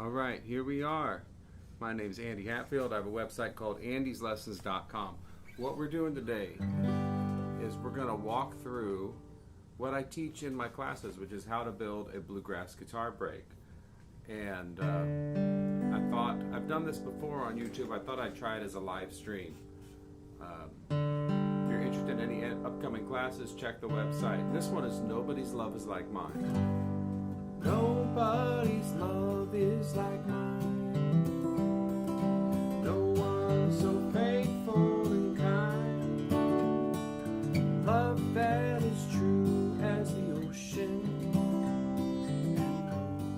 All right, here we are. My name is Andy Hatfield. I have a website called andyslessons.com. What we're doing today is we're going to walk through what I teach in my classes, which is how to build a bluegrass guitar break. And I thought, I've done this before on YouTube. I thought I'd try it as a live stream. If you're interested in any upcoming classes, check the website. This one is Nobody's Love is Like Mine. Nobody's love is like mine. No one so faithful and kind. Love that is true as the ocean.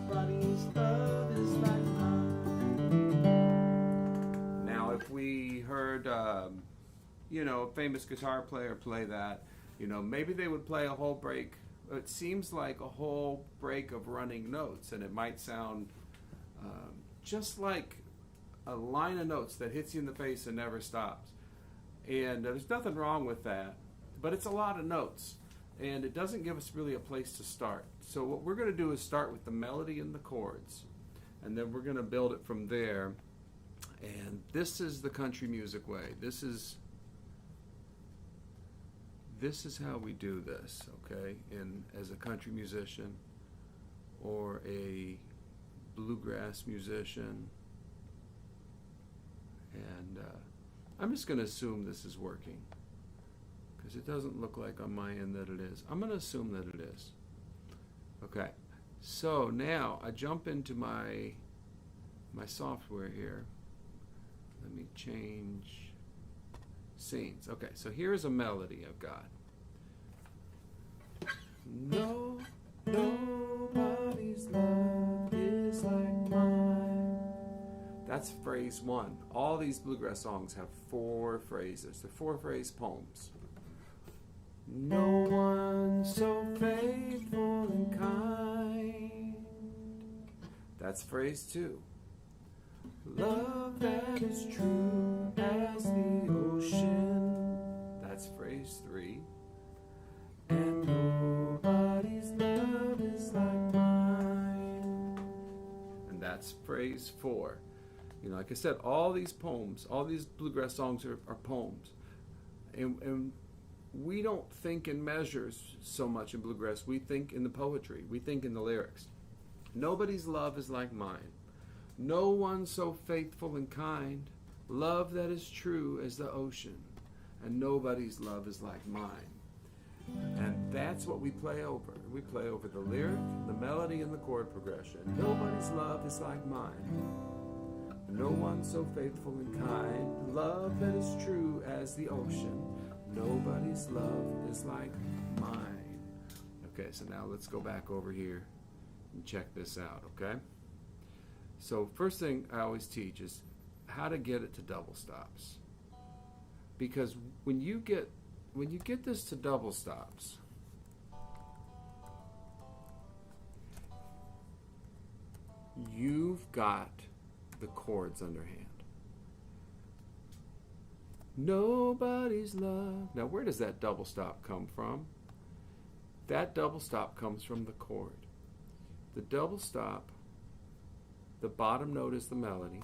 Nobody's love is like mine. Now, if we heard, a famous guitar player play that, maybe they would play a whole break. It seems like a whole break of running notes, and it might sound just like a line of notes that hits you in the face and never stops. And there's nothing wrong with that, but it's a lot of notes, and it doesn't give us really a place to start. So what we're going to do is start with the melody and the chords, and then we're going to build it from there. And this is the country music way. This is how we do this, okay? As a country musician or a bluegrass musician. And I'm just going to assume this is working because it doesn't look like on my end that it is. I'm going to assume that it is. Okay, so now I jump into my software here. Let me change scenes. Okay, so here's a melody I've got. No, nobody's love is like mine. That's phrase one. All these bluegrass songs have 4 phrases. They're 4-phrase poems. No one so faithful and kind. That's phrase 2. Love that is true as the ocean. That's phrase 3. And nobody's love is like mine. And that's phrase 4. Like I said, all these poems, all these bluegrass songs are poems. And we don't think in measures so much in bluegrass. We think in the poetry. We think in the lyrics. Nobody's love is like mine. No one so faithful and kind, love that is true as the ocean, and nobody's love is like mine. And that's what we play over. We play over the lyric, the melody, and the chord progression. Nobody's love is like mine. No one so faithful and kind, love that is true as the ocean. Nobody's love is like mine. Okay, so now let's go back over here and check this out, okay? So first thing I always teach is how to get it to double stops. Because when you get this to double stops, you've got the chords underhand. Nobody's love. Now where does that double stop come from? That double stop comes from the chord. The double stop, the bottom note is the melody,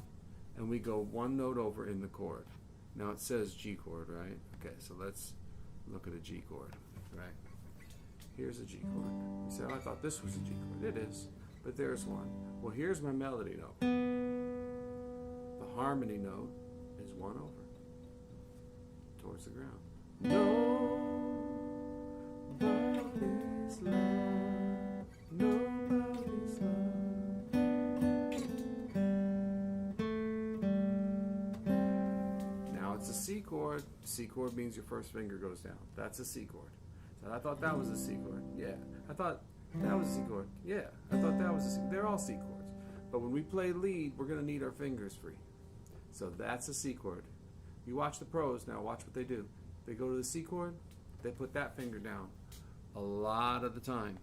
and we go 1 note over in the chord. Now it says G chord, right? Okay, so let's look at a G chord, right? Here's a G chord. You say, oh, I thought this was a G chord. It is, but there's one. Well, here's my melody note. The harmony note is 1 over towards the ground. Nobody's love, nobody's love. It's a C chord. C chord means your first finger goes down. That's a C chord. So I thought that was a C chord. Yeah. I thought that was a C chord. Yeah. I thought that was a C. They're all C chords. But when we play lead, we're going to need our fingers free. So that's a C chord. You watch the pros now. Watch what they do. They go to the C chord. They put that finger down a lot of the time.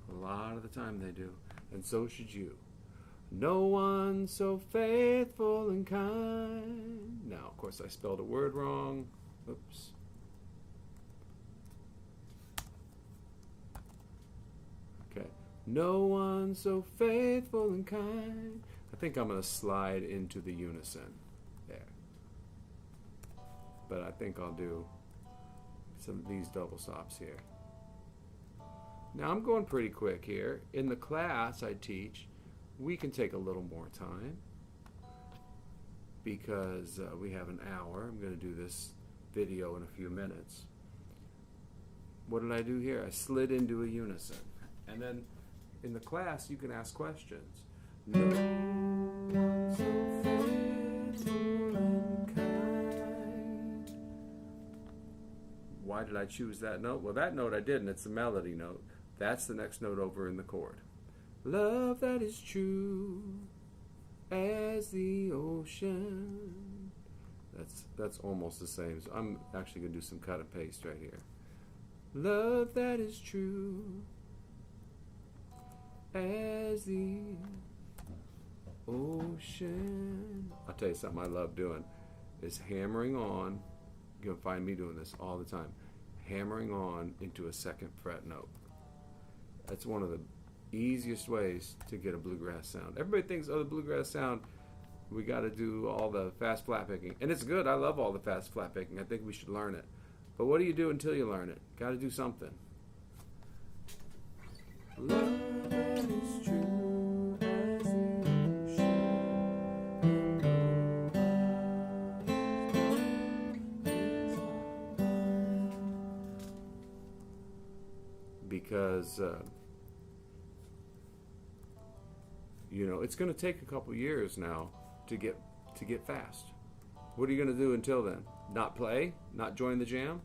A lot of the time they do. And so should you. No one so faithful and kind. Now, of course, I spelled a word wrong. Oops. Okay. No one so faithful and kind. I think I'm going to slide into the unison there. But I think I'll do some of these double stops here. Now I'm going pretty quick here. In the class I teach, we can take a little more time because we have an hour. I'm going to do this video in a few minutes. What did I do here? I slid into a unison. And then in the class you can ask questions. No one so faithful and kind. Why did I choose that note? Well, that note I didn't. It's the melody note. That's the next note over in the chord. Love that is true as the ocean. That's almost the same. So I'm actually going to do some cut and paste right here. Love that is true as the ocean. I'll tell you something I love doing is hammering on. You're going to find me doing this all the time. Hammering on into a second fret note. That's one of the easiest ways to get a bluegrass sound. Everybody thinks, oh, the bluegrass sound, we got to do all the fast flat picking. And it's good. I love all the fast flat picking. I think we should learn it. But what do you do until you learn it? Got to do something. Love that is true as the ocean. Because you know, it's going to take a couple years now to get fast. What are you going to do until then? Not play? Not join the jam?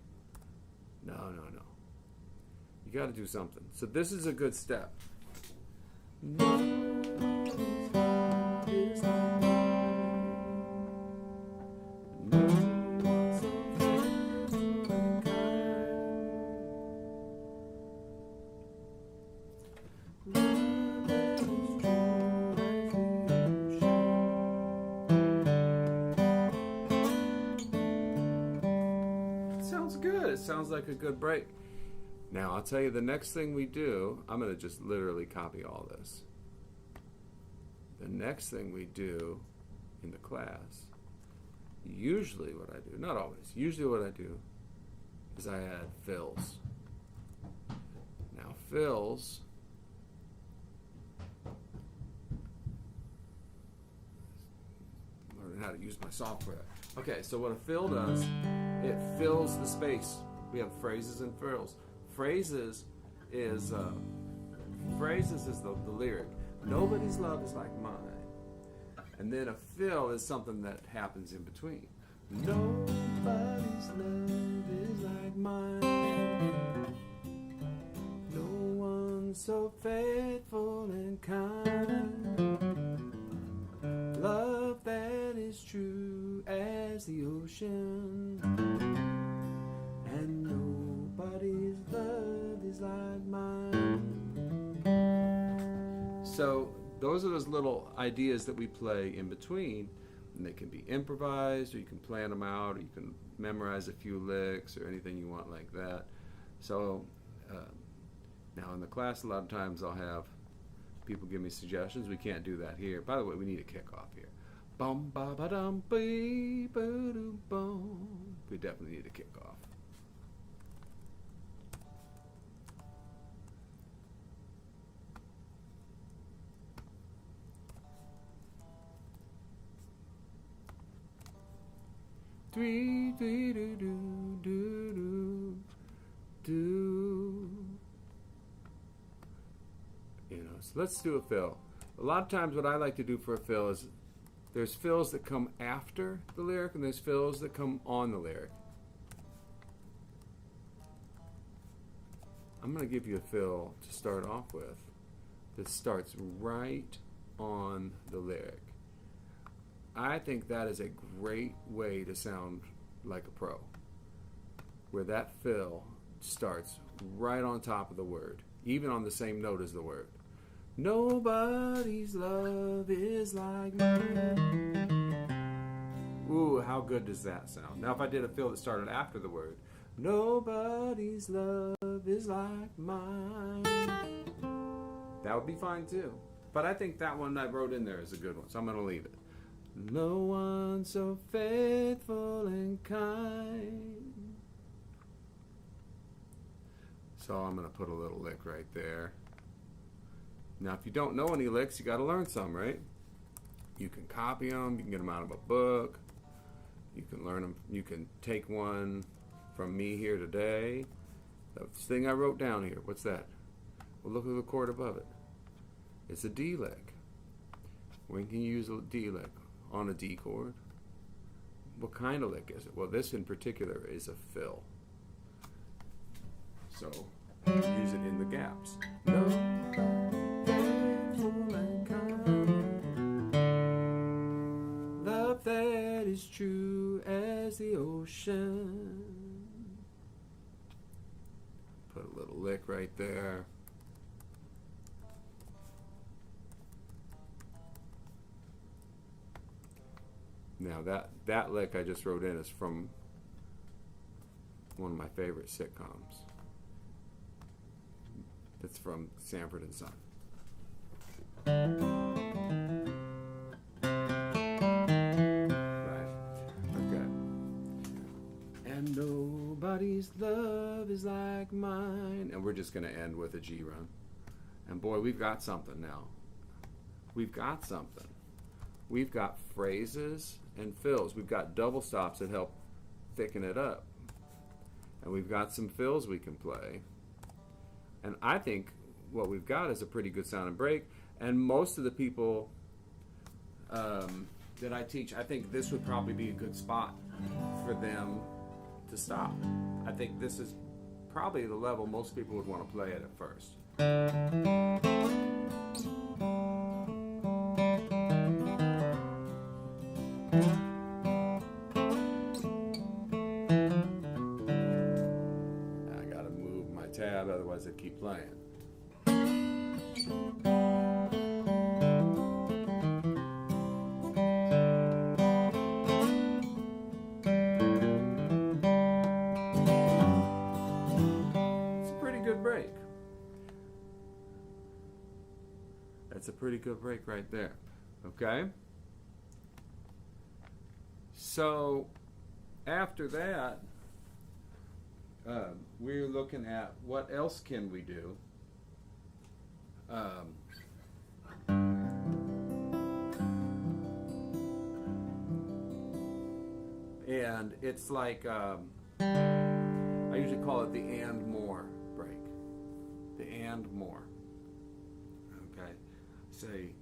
No. You got to do something. So this is a good step. Sounds good. It sounds like a good break. Now, I'll tell you the next thing we do, I'm going to just literally copy all this. The next thing we do in the class, usually what I do, not always, usually what I do is I add fills. Now, fills, learning how to use my software. Okay, so what a fill does, it fills the space. We have phrases and fills. Phrases is the lyric. Nobody's love is like mine. And then a fill is something that happens in between. Nobody's love is like mine. No one so faithful and kind. Love that is true as the ocean. And nobody's love is like mine. So those are those little ideas that we play in between, and they can be improvised, or you can plan them out, or you can memorize a few licks or anything you want like that. So now in the class, a lot of times I'll have people give me suggestions. We can't do that here. By the way, we need a kickoff here. Bum ba ba dum bee ba doo bum. We definitely need a kickoff. Three, three, do, do, do, do, do. You know, so let's do a fill. A lot of times what I like to do for a fill is there's fills that come after the lyric and there's fills that come on the lyric. I'm going to give you a fill to start off with that starts right on the lyric. I think that is a great way to sound like a pro, where that fill starts right on top of the word, even on the same note as the word. Nobody's love is like mine. Ooh, how good does that sound? Now if I did a fill that started after the word, nobody's love is like mine. That would be fine too. But I think that one I wrote in there is a good one, so I'm going to leave it. No one so faithful and kind. So I'm going to put a little lick right there. Now, if you don't know any licks, you got to learn some, right? You can copy them. You can get them out of a book. You can learn them. You can take one from me here today. The thing I wrote down here, what's that? Well, look at the chord above it. It's a D lick. When can you use a D lick? On a D chord? What kind of lick is it? Well, this in particular is a fill. So, use it in the gaps. No, faithful and kind. Love that is true as the ocean. Put a little lick right there. Now that lick I just wrote in is from one of my favorite sitcoms. It's from Sanford and Son. Right. Okay. And nobody's love is like mine. And we're just going to end with a G run. And boy, we've got something now. We've got something. We've got phrases and fills. We've got double stops that help thicken it up. And we've got some fills we can play. And I think what we've got is a pretty good sound and break. And most of the people that I teach, I think this would probably be a good spot for them to stop. I think this is probably the level most people would want to play at first. Otherwise I'd keep playing. It's a pretty good break. That's a pretty good break right there. Okay? So after that, we're looking at what else can we do. And it's like, I usually call it the and more break. The and more. Okay? Say,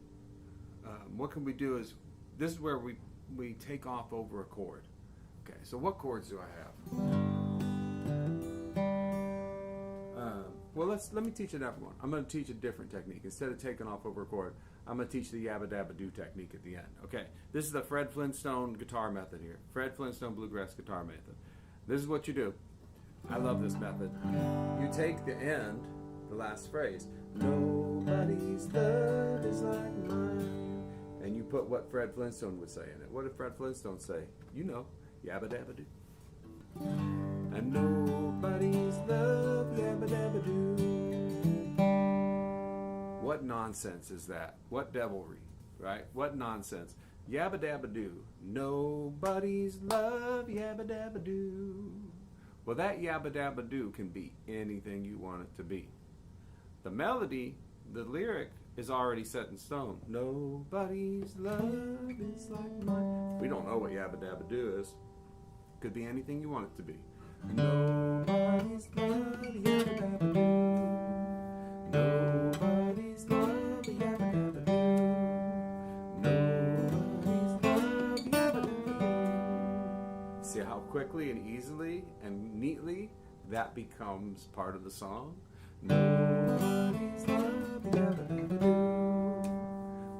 what can we do is, this is where we take off over a chord. Okay, so what chords do I have? Well, let me teach it everyone. I'm going to teach a different technique. Instead of taking off over a chord, I'm going to teach the yabba dabba do technique at the end. Okay, this is the Fred Flintstone guitar method here. Fred Flintstone Bluegrass guitar method. This is what you do. I love this method. You take the end, the last phrase, nobody's love is like mine, and you put what Fred Flintstone would say in it. What did Fred Flintstone say? You know, yabba dabba do. And nobody's love, yabba dabba do. What nonsense is that? What devilry, right? What nonsense? Yabba dabba do. Nobody's love, yabba dabba do. Well, that yabba dabba do can be anything you want it to be. The melody, the lyric, is already set in stone. Nobody's love is like mine. We don't know what yabba dabba do is. Could be anything you want it to be. Nobody's love, yabba dabba do. Nobody's love, yabba dabba do. Nobody's love, yabba dabba do. See how quickly and easily and neatly that becomes part of the song? Nobody's love, yabba dabba do.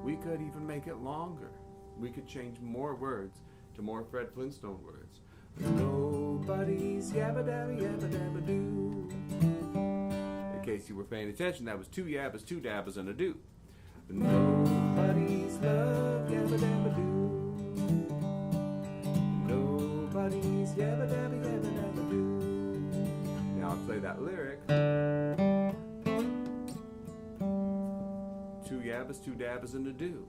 We could even make it longer. We could change more words to more Fred Flintstone words. Nobody's yabba dabba do. In case you were paying attention, that was two yabbas, two dabbas, and a do. Nobody's love yabba dabba do. Nobody's yabba dabba do. Now I'll play that lyric. two yabbas, two dabbas, and a do.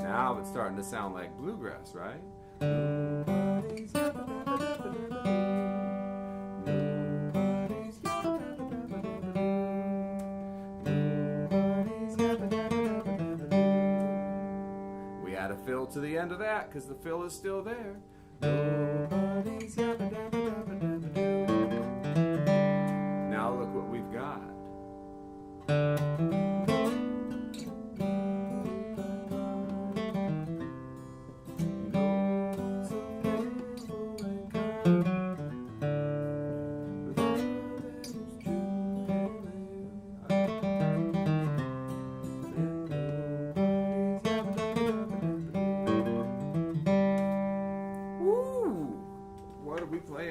Now it's starting to sound like bluegrass, right? Nobody's yabba dabba dabba dabba do. Nobody's yabba dabba dabba dabba do. Nobody's yabba dabba dabba dabba do. We add a fill to the end of that because the fill is still there. Nobody's yabba dabba dabba dabba do. Now look what we've got.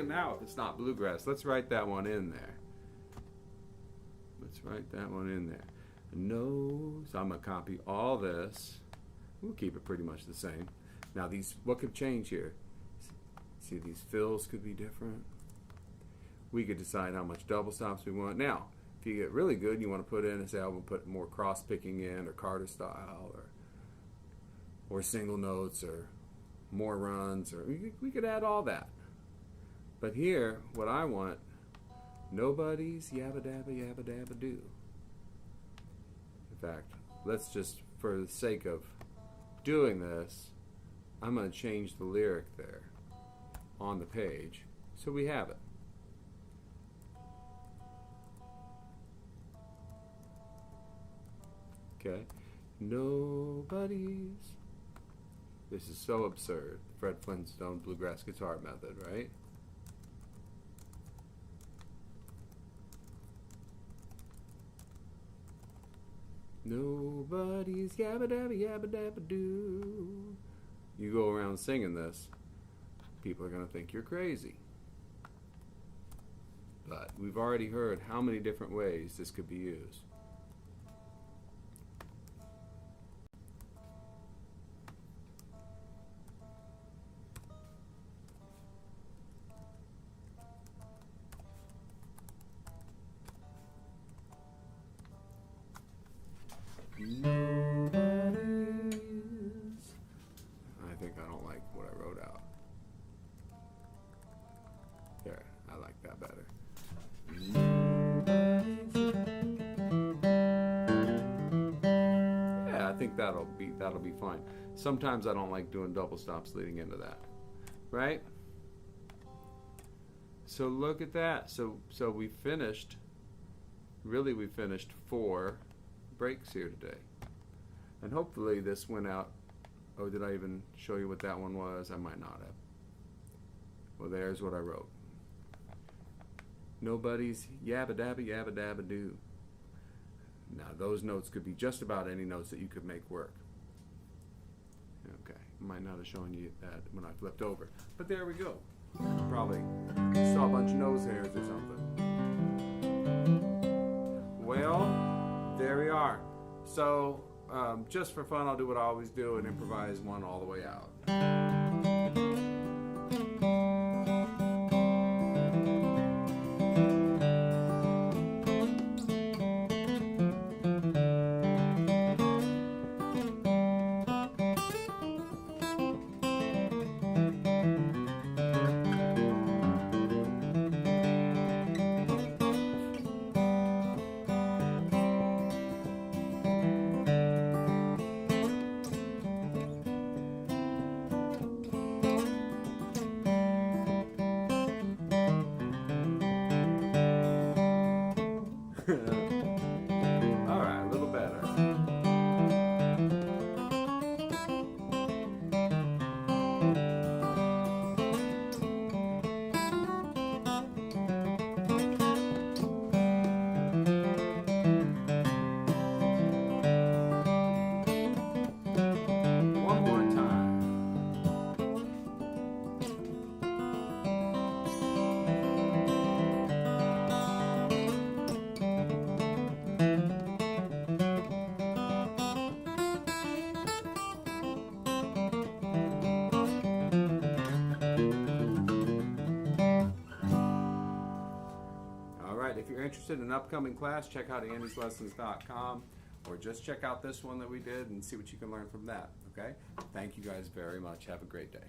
Now if it's not bluegrass, let's write that one in there. Let's write that one in there. No, so I'm going to copy all this. We'll keep it pretty much the same. Now these, what could change here? See, these fills could be different. We could decide how much double stops we want. Now, if you get really good and you want to put in and say, I will put more cross picking in, or Carter style, or single notes, or more runs, or we could add all that. But here, what I want, nobody's yabba dabba do. In fact, let's just, for the sake of doing this, I'm going to change the lyric there on the page so we have it. Okay, nobody's. This is so absurd. Fred Flintstone bluegrass guitar method, right? Nobody's yabba dabba do. You go around singing this, people are going to think you're crazy. But we've already heard how many different ways this could be used. Nobody's. I think I don't like what I wrote out. There, I like that better. Yeah, I think that'll be fine. Sometimes I don't like doing double stops leading into that, right? So look at that. So we finished. Really, we finished 4 breaks here today, and hopefully this went out. Oh, did I even show you what that one was? I might not have. Well, there's what I wrote. Nobody's yabba dabba do. Now those notes could be just about any notes that you could make work. Okay, might not have shown you that when I flipped over, but there we go. Probably saw a bunch of nose hairs or something. Well, there we are. So, just for fun, I'll do what I always do and improvise one all the way out. All right, a little better. One more time. interested in an upcoming class, check out andyslessons.com, or just check out this one that we did and see what you can learn from that. Okay? Thank you guys very much. Have a great day.